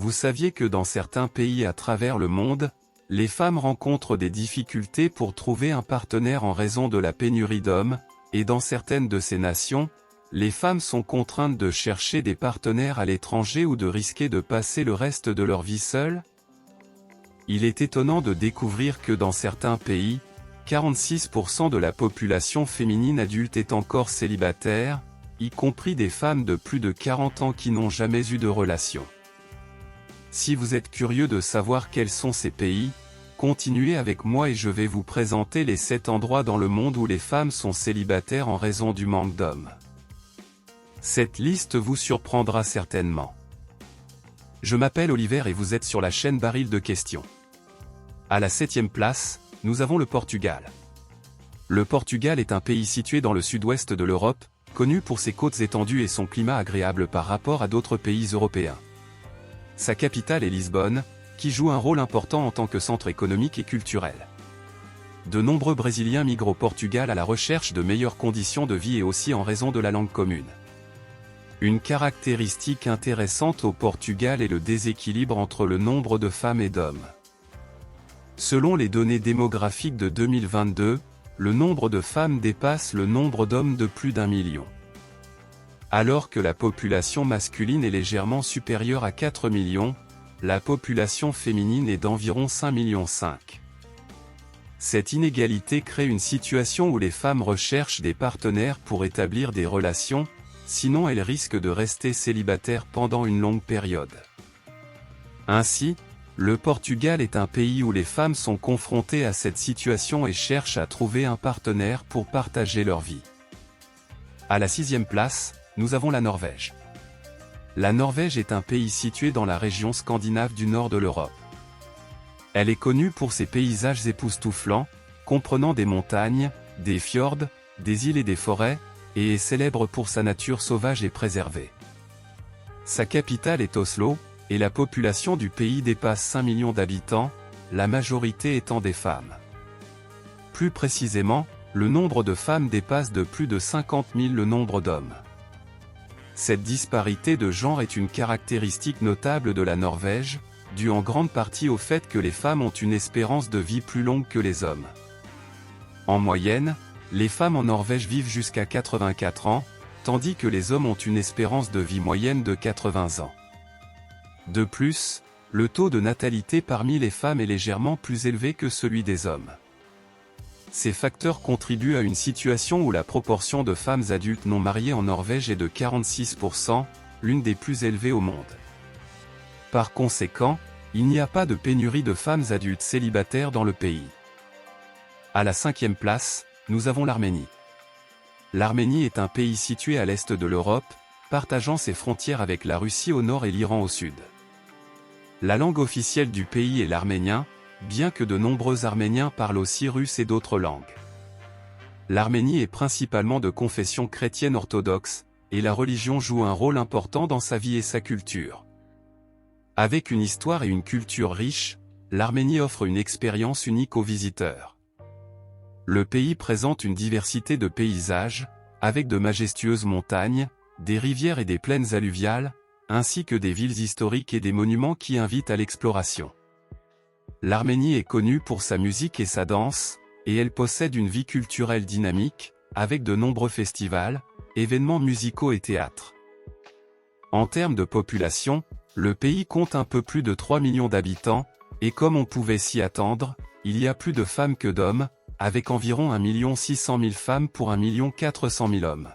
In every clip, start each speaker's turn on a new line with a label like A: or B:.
A: vous saviez que dans certains pays à travers le monde, les femmes rencontrent des difficultés pour trouver un partenaire en raison de la pénurie d'hommes, et dans certaines de ces nations, les femmes sont contraintes de chercher des partenaires à l'étranger ou de risquer de passer le reste de leur vie seules? Il est étonnant de découvrir que dans certains pays, 46% de la population féminine adulte est encore célibataire, y compris des femmes de plus de 40 ans qui n'ont jamais eu de relation. Si vous êtes curieux de savoir quels sont ces pays, continuez avec moi et je vais vous présenter les 7 endroits dans le monde où les femmes sont célibataires en raison du manque d'hommes. Cette liste vous surprendra certainement. Je m'appelle Oliver et vous êtes sur la chaîne Baril de Questions. À la 7e place, nous avons le Portugal. Le Portugal est un pays situé dans le sud-ouest de l'Europe, connu pour ses côtes étendues et son climat agréable par rapport à d'autres pays européens. Sa capitale est Lisbonne, qui joue un rôle important en tant que centre économique et culturel. De nombreux Brésiliens migrent au Portugal à la recherche de meilleures conditions de vie et aussi en raison de la langue commune. Une caractéristique intéressante au Portugal est le déséquilibre entre le nombre de femmes et d'hommes. Selon les données démographiques de 2022, le nombre de femmes dépasse le nombre d'hommes de plus d'1 million. Alors que la population masculine est légèrement supérieure à 4 millions, la population féminine est d'environ 5,5 millions. Cette inégalité crée une situation où les femmes recherchent des partenaires pour établir des relations, sinon elles risquent de rester célibataires pendant une longue période. Ainsi, le Portugal est un pays où les femmes sont confrontées à cette situation et cherchent à trouver un partenaire pour partager leur vie. À la 6e place, nous avons la Norvège. La Norvège est un pays situé dans la région scandinave du nord de l'Europe. Elle est connue pour ses paysages époustouflants, comprenant des montagnes, des fjords, des îles et des forêts, et est célèbre pour sa nature sauvage et préservée. Sa capitale est Oslo, et la population du pays dépasse 5 millions d'habitants, la majorité étant des femmes. Plus précisément, le nombre de femmes dépasse de plus de 50 000 le nombre d'hommes. Cette disparité de genre est une caractéristique notable de la Norvège, due en grande partie au fait que les femmes ont une espérance de vie plus longue que les hommes. En moyenne, les femmes en Norvège vivent jusqu'à 84 ans, tandis que les hommes ont une espérance de vie moyenne de 80 ans. De plus, le taux de natalité parmi les femmes est légèrement plus élevé que celui des hommes. Ces facteurs contribuent à une situation où la proportion de femmes adultes non mariées en Norvège est de 46%, l'une des plus élevées au monde. Par conséquent, il n'y a pas de pénurie de femmes adultes célibataires dans le pays. À la 5e place, nous avons l'Arménie. L'Arménie est un pays situé à l'est de l'Europe, partageant ses frontières avec la Russie au nord et l'Iran au sud. La langue officielle du pays est l'arménien, bien que de nombreux Arméniens parlent aussi russe et d'autres langues. L'Arménie est principalement de confession chrétienne orthodoxe, et la religion joue un rôle important dans sa vie et sa culture. Avec une histoire et une culture riches, l'Arménie offre une expérience unique aux visiteurs. Le pays présente une diversité de paysages, avec de majestueuses montagnes, des rivières et des plaines alluviales, ainsi que des villes historiques et des monuments qui invitent à l'exploration. L'Arménie est connue pour sa musique et sa danse, et elle possède une vie culturelle dynamique, avec de nombreux festivals, événements musicaux et théâtres. En termes de population, le pays compte un peu plus de 3 millions d'habitants, et comme on pouvait s'y attendre, il y a plus de femmes que d'hommes, avec environ 1 600 000 femmes pour 1 400 000 hommes.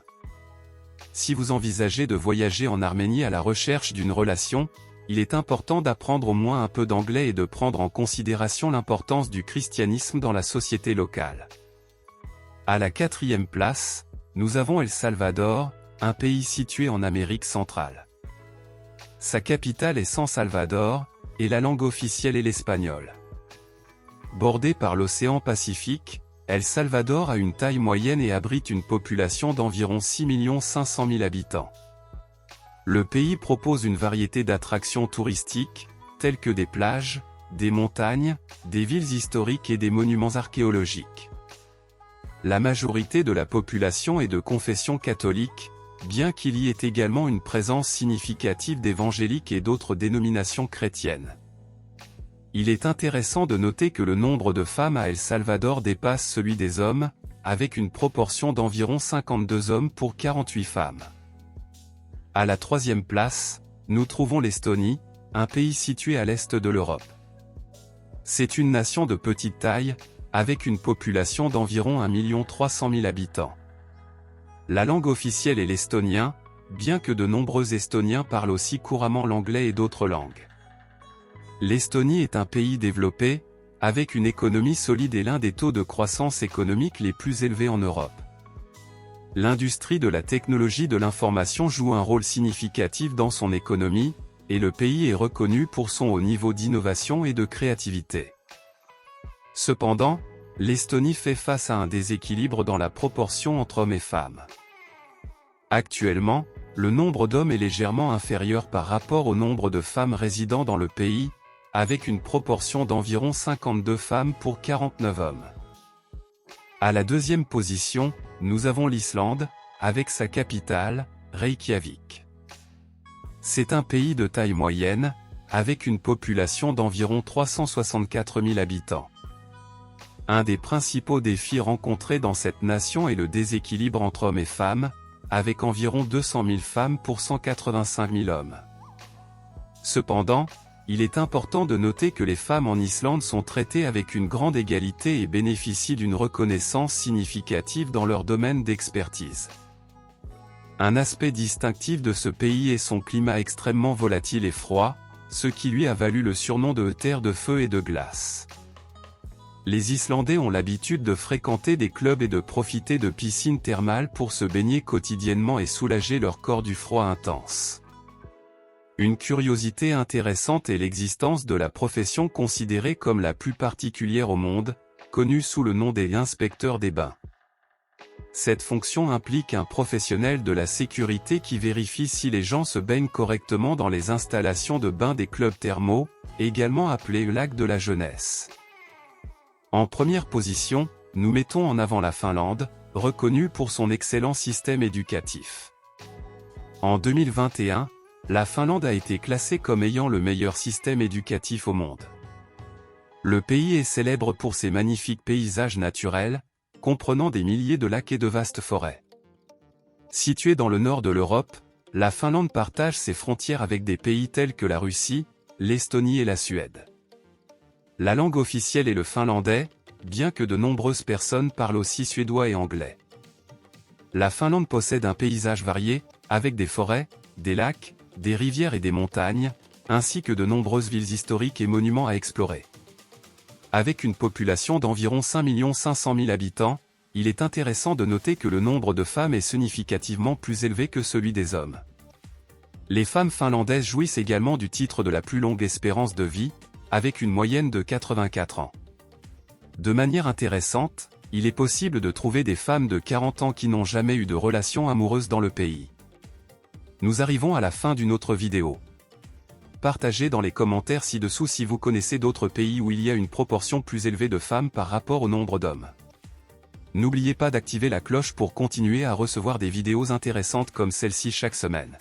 A: Si vous envisagez de voyager en Arménie à la recherche d'une relation, il est important d'apprendre au moins un peu d'anglais et de prendre en considération l'importance du christianisme dans la société locale. À la 4e place, nous avons El Salvador, un pays situé en Amérique centrale. Sa capitale est San Salvador, et la langue officielle est l'espagnol. Bordé par l'océan Pacifique, El Salvador a une taille moyenne et abrite une population d'environ 6 500 000 habitants. Le pays propose une variété d'attractions touristiques, telles que des plages, des montagnes, des villes historiques et des monuments archéologiques. La majorité de la population est de confession catholique, bien qu'il y ait également une présence significative d'évangéliques et d'autres dénominations chrétiennes. Il est intéressant de noter que le nombre de femmes à El Salvador dépasse celui des hommes, avec une proportion d'environ 52 hommes pour 48 femmes. À la troisième place, nous trouvons l'Estonie, un pays situé à l'est de l'Europe. C'est une nation de petite taille, avec une population d'environ 1 300 000 habitants. La langue officielle est l'estonien, bien que de nombreux Estoniens parlent aussi couramment l'anglais et d'autres langues. L'Estonie est un pays développé, avec une économie solide et l'un des taux de croissance économique les plus élevés en Europe. L'industrie de la technologie de l'information joue un rôle significatif dans son économie, et le pays est reconnu pour son haut niveau d'innovation et de créativité. Cependant, l'Estonie fait face à un déséquilibre dans la proportion entre hommes et femmes. Actuellement, le nombre d'hommes est légèrement inférieur par rapport au nombre de femmes résidant dans le pays, avec une proportion d'environ 52 femmes pour 49 hommes. À la deuxième position, nous avons l'Islande, avec sa capitale, Reykjavik. C'est un pays de taille moyenne, avec une population d'environ 364 000 habitants. Un des principaux défis rencontrés dans cette nation est le déséquilibre entre hommes et femmes, avec environ 200 000 femmes pour 185 000 hommes. Cependant, il est important de noter que les femmes en Islande sont traitées avec une grande égalité et bénéficient d'une reconnaissance significative dans leur domaine d'expertise. Un aspect distinctif de ce pays est son climat extrêmement volatile et froid, ce qui lui a valu le surnom de terre de feu et de glace. Les Islandais ont l'habitude de fréquenter des clubs et de profiter de piscines thermales pour se baigner quotidiennement et soulager leur corps du froid intense. Une curiosité intéressante est l'existence de la profession considérée comme la plus particulière au monde, connue sous le nom des inspecteurs des bains. Cette fonction implique un professionnel de la sécurité qui vérifie si les gens se baignent correctement dans les installations de bains des clubs thermaux, également appelés lacs de la jeunesse. En première position, nous mettons en avant la Finlande, reconnue pour son excellent système éducatif. En 2021, la Finlande a été classée comme ayant le meilleur système éducatif au monde. Le pays est célèbre pour ses magnifiques paysages naturels, comprenant des milliers de lacs et de vastes forêts. Située dans le nord de l'Europe, la Finlande partage ses frontières avec des pays tels que la Russie, l'Estonie et la Suède. La langue officielle est le finlandais, bien que de nombreuses personnes parlent aussi suédois et anglais. La Finlande possède un paysage varié, avec des forêts, des lacs, des rivières et des montagnes, ainsi que de nombreuses villes historiques et monuments à explorer. Avec une population d'environ 5 500 000 habitants, il est intéressant de noter que le nombre de femmes est significativement plus élevé que celui des hommes. Les femmes finlandaises jouissent également du titre de la plus longue espérance de vie, avec une moyenne de 84 ans. De manière intéressante, il est possible de trouver des femmes de 40 ans qui n'ont jamais eu de relation amoureuse dans le pays. Nous arrivons à la fin d'une autre vidéo. Partagez dans les commentaires ci-dessous si vous connaissez d'autres pays où il y a une proportion plus élevée de femmes par rapport au nombre d'hommes. N'oubliez pas d'activer la cloche pour continuer à recevoir des vidéos intéressantes comme celle-ci chaque semaine.